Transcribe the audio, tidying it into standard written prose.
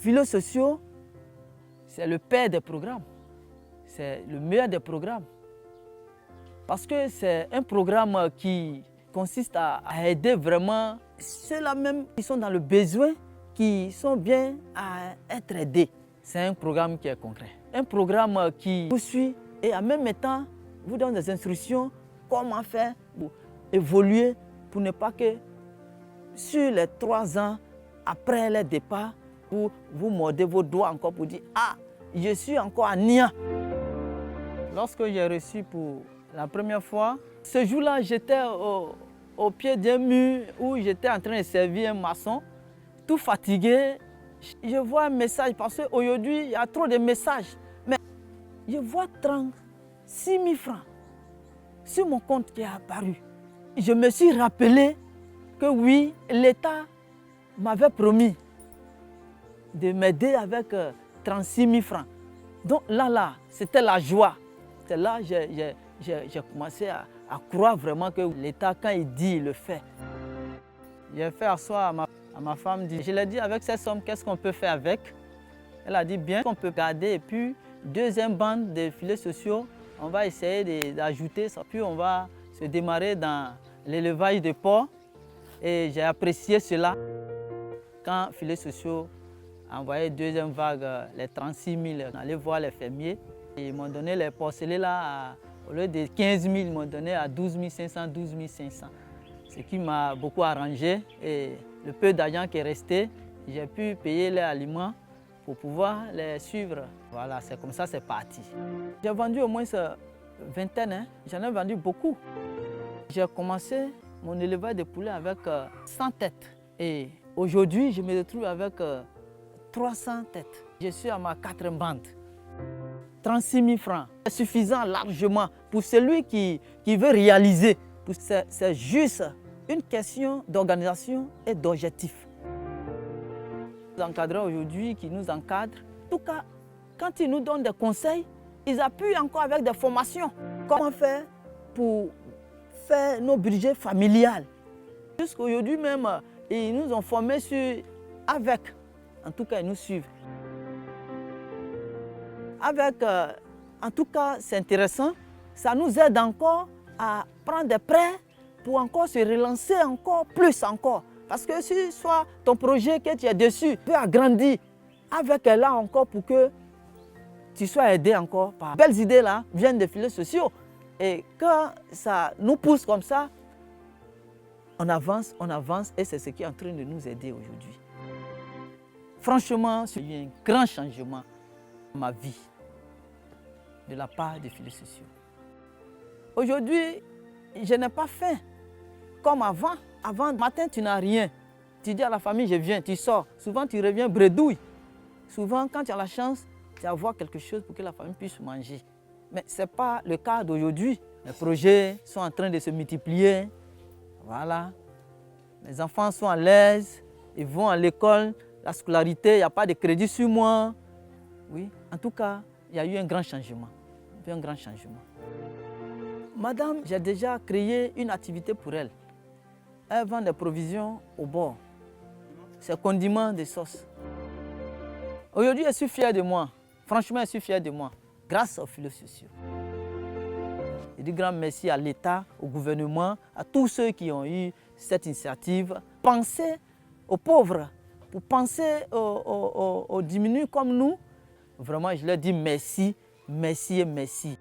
filets sociaux, c'est le père des programmes. C'est le meilleur des programmes. Parce que c'est un programme qui consiste à aider vraiment ceux-là même qui sont dans le besoin, qui sont bien à être aidés. C'est un programme qui est concret. Un programme qui vous suit et en même temps vous donne des instructions comment faire pour évoluer, pour ne pas que sur les 3 ans après le départ, vous mordez vos doigts encore pour dire « Ah, je suis encore à Nia ». Lorsque j'ai reçu pour la première fois, ce jour-là, j'étais au pied d'un mur où j'étais en train de servir un maçon, tout fatigué. Je vois un message parce qu'aujourd'hui, il y a trop de messages. Mais je vois 36 000 francs sur mon compte qui est apparu. Je me suis rappelé que oui, l'État m'avait promis de m'aider avec 36 000 francs. Donc là, c'était la joie. C'est là que j'ai commencé à croire vraiment que l'État, quand il dit, il le fait. J'ai fait asseoir à ma femme, je lui ai dit avec cette somme, qu'est-ce qu'on peut faire avec? Elle a dit bien qu'on peut garder et puis deuxième bande de filets sociaux, on va essayer d'ajouter ça, puis on va se démarrer dans l'élevage de porcs. Et j'ai apprécié cela. Quand filets sociaux a envoyé deuxième vague, les 36 000, on allait voir les fermiers. Ils m'ont donné les porcelets là, au lieu de 15 000, ils m'ont donné à 12 500, 12 500. Ce qui m'a beaucoup arrangé. Et le peu d'argent qui est resté, j'ai pu payer les aliments pour pouvoir les suivre. Voilà, c'est comme ça c'est parti. J'ai vendu au moins une vingtaine, hein. J'en ai vendu beaucoup. J'ai commencé mon élevage de poulets avec 100 têtes. Et aujourd'hui, je me retrouve avec 300 têtes. Je suis à ma 4e bande. 36 000 francs. C'est suffisant largement pour celui qui veut réaliser. C'est juste une question d'organisation et d'objectif. Les encadreurs aujourd'hui qui nous encadrent, en tout cas, quand ils nous donnent des conseils, ils appuient encore avec des formations. Comment faire pour faire nos budgets familiales. Jusqu'aujourd'hui même, ils nous ont formés avec. En tout cas, ils nous suivent. Avec, en tout cas, c'est intéressant. Ça nous aide encore à prendre des prêts pour encore se relancer encore plus encore. Parce que si soit ton projet que tu es dessus peut agrandir, avec là encore pour que tu sois aidé encore par belles idées là, viennent des filets sociaux. Et quand ça nous pousse comme ça, on avance et c'est ce qui est en train de nous aider aujourd'hui. Franchement, il y a eu un grand changement dans ma vie de la part des filets sociaux. Aujourd'hui, je n'ai pas faim comme avant. Avant, le matin, tu n'as rien. Tu dis à la famille, je viens, tu sors. Souvent, tu reviens bredouille. Souvent, quand tu as la chance, tu vas avoir quelque chose pour que la famille puisse manger. Mais ce n'est pas le cas d'aujourd'hui. Les projets sont en train de se multiplier. Voilà. Les enfants sont à l'aise, ils vont à l'école, la scolarité, il n'y a pas de crédit sur moi. Oui, en tout cas, il y a eu un grand changement. Un grand changement. Madame, j'ai déjà créé une activité pour elle. Elle vend des provisions au bord. C'est condiments de sauce. Aujourd'hui, je suis fier de moi. Franchement, je suis fier de moi. Grâce aux filets sociaux. Je dis grand merci à l'État, au gouvernement, à tous ceux qui ont eu cette initiative. Pensez aux pauvres, pour penser aux diminués comme nous. Vraiment, je leur dis merci, merci et merci.